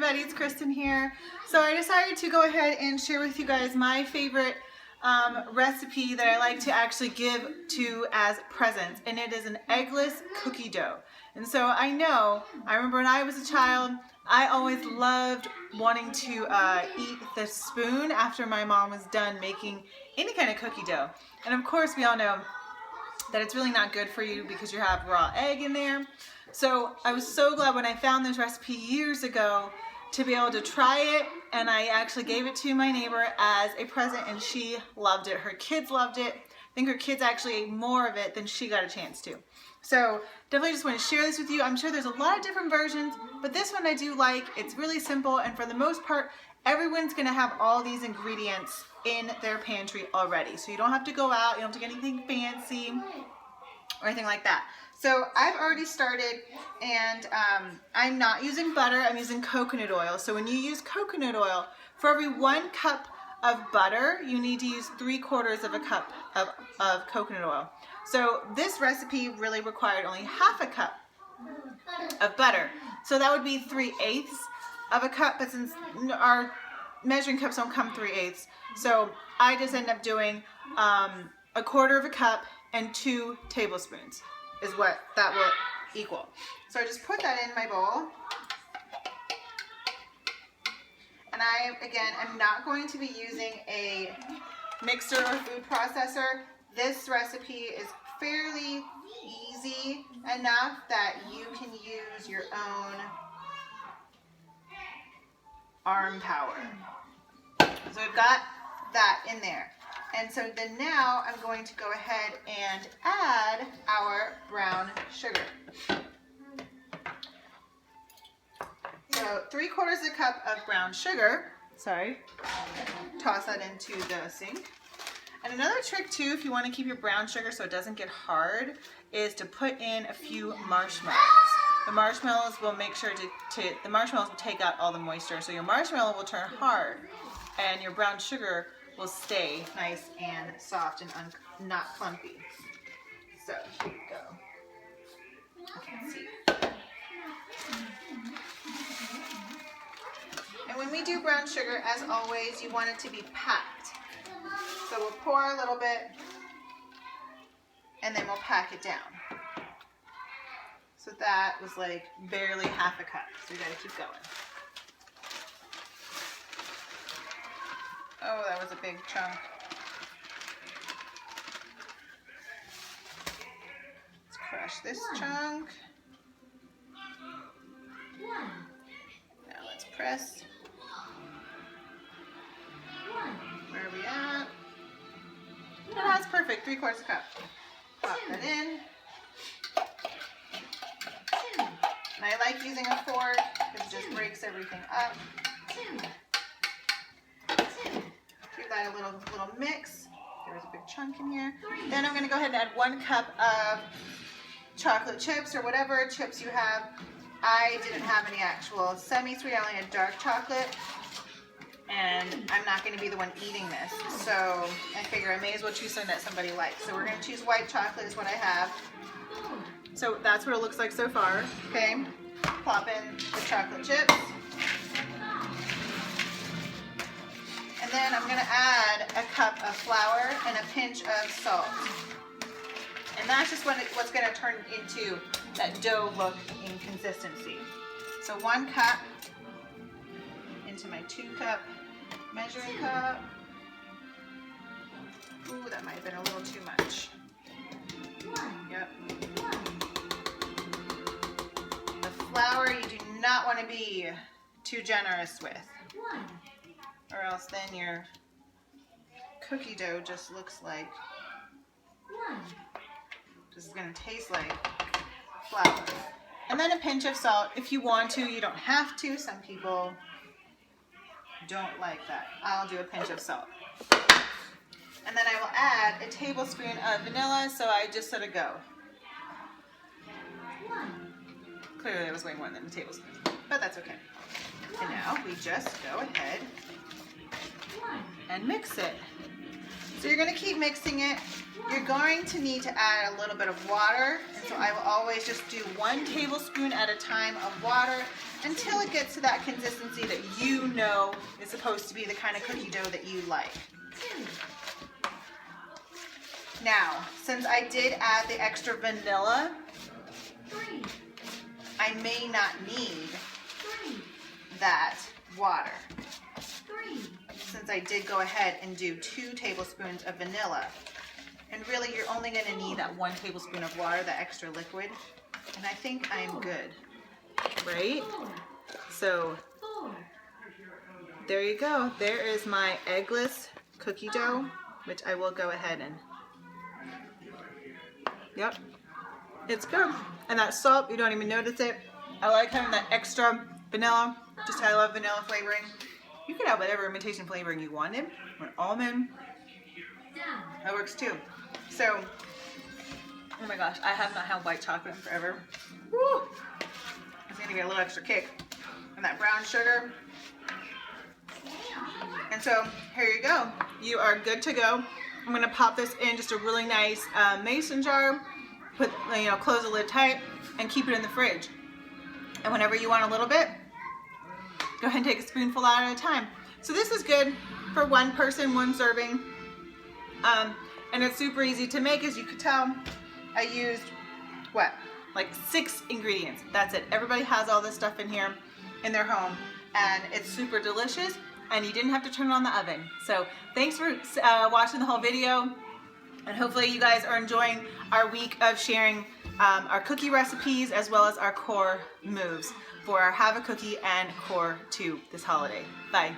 everybody, it's Kristen here. So I decided to go ahead and share with you guys my favorite recipe that I like to actually give to as presents, and it is an eggless cookie dough. And so I remember when I was a child, I always loved wanting to eat the spoon after my mom was done making any kind of cookie dough. And of course we all know that it's really not good for you because you have raw egg in there. So I was so glad when I found this recipe years ago to be able to try it, and I actually gave it to my neighbor as a present, and she loved it. Her kids loved it. I think her kids actually ate more of it than she got a chance to. So definitely just want to share this with you. I'm sure there's a lot of different versions, but this one I do like. It's really simple, and for the most part, everyone's going to have all these ingredients in their pantry already. So you don't have to go out, you don't have to get anything fancy or anything like that. So I've already started, and I'm not using butter, I'm using coconut oil. So when you use coconut oil, for every 1 cup of butter, you need to use 3/4 of a cup of coconut oil. So this recipe really required only half a cup of butter. So that would be 3/8 of a cup, but since our measuring cups don't come 3/8, so I just end up doing 1/4 of a cup and 2 tablespoons is what that will equal. So I just put that in my bowl. And I, again, am not going to be using a mixer or food processor. This recipe is fairly easy enough that you can use your own arm power. So we've got that in there. And so then now I'm going to go ahead and add our brown sugar. So 3/4 a cup of brown sugar. Toss that into the sink. And another trick too, if you want to keep your brown sugar so it doesn't get hard, is to put in a few marshmallows. The marshmallows will make sure the marshmallows will take out all the moisture, so your marshmallow will turn hard and your brown sugar will stay nice and soft and not clumpy. So here you go. I can't see. And when we do brown sugar, as always, you want it to be packed. So we'll pour a little bit, and then we'll pack it down. So that was like barely half a cup. So we gotta keep going. Oh, that was a big chunk. Let's crush this chunk. Now let's press. Where are we at? Oh, that's perfect, 3/4 cup. Pop that in. And I like using a fork because it just breaks everything up. Give that a little mix. There's a big chunk in here. Then I'm going to go ahead and add 1 cup of chocolate chips or whatever chips you have. I didn't have any actual semi-sweet, I only had dark chocolate. And I'm not going to be the one eating this. So I figure I may as well choose something that somebody likes. So we're going to choose white chocolate is what I have. So that's what it looks like so far. Okay, plop in the chocolate chips. And then I'm going to add a cup of flour and a pinch of salt. And that's just what's going to turn into that dough look and consistency. So 1 cup into my 2-cup measuring cup. Ooh, that might have been a little too much. Yep. The flour you do not want to be too generous with, or else then your cookie dough just looks like, this is going to taste like flour. And then a pinch of salt if you want to. You don't have to. Some people don't like that. I'll do a pinch of salt. And then I will add a tablespoon of vanilla, so I just sort of go. Clearly it was way more than a tablespoon, but that's okay. And now we just go ahead and mix it. So you're going to keep mixing it. You're going to need to add a little bit of water. And so I will always just do 1 tablespoon at a time of water until it gets to that consistency that you know is supposed to be the kind of cookie dough that you like. Now, since I did add the extra vanilla, I may not need that water. Since I did go ahead and do 2 tablespoons of vanilla. And really, you're only going to need that 1 tablespoon of water, that extra liquid. And I think I'm good, right? So, there you go. There is my eggless cookie dough, which I will go ahead and, yep, it's good. And that salt, you don't even notice it. I like having that extra vanilla, just I love vanilla flavoring. You can have whatever imitation flavoring you wanted, or almond, that works too. So, oh my gosh, I have not had white chocolate in forever. Woo! It's gonna get a little extra kick. And that brown sugar. And so, here you go. You are good to go. I'm gonna pop this in just a really nice mason jar, put, close the lid tight, and keep it in the fridge. And whenever you want a little bit, go ahead and take a spoonful out at a time. So this is good for 1 person, 1 serving. And it's super easy to make, as you could tell. I used, what, like 6 ingredients. That's it. Everybody has all this stuff in here in their home. And it's super delicious. And you didn't have to turn on the oven. So thanks for watching the whole video. And hopefully you guys are enjoying our week of sharing our cookie recipes as well as our core moves for our Have a Cookie and Core 2 this holiday. Bye.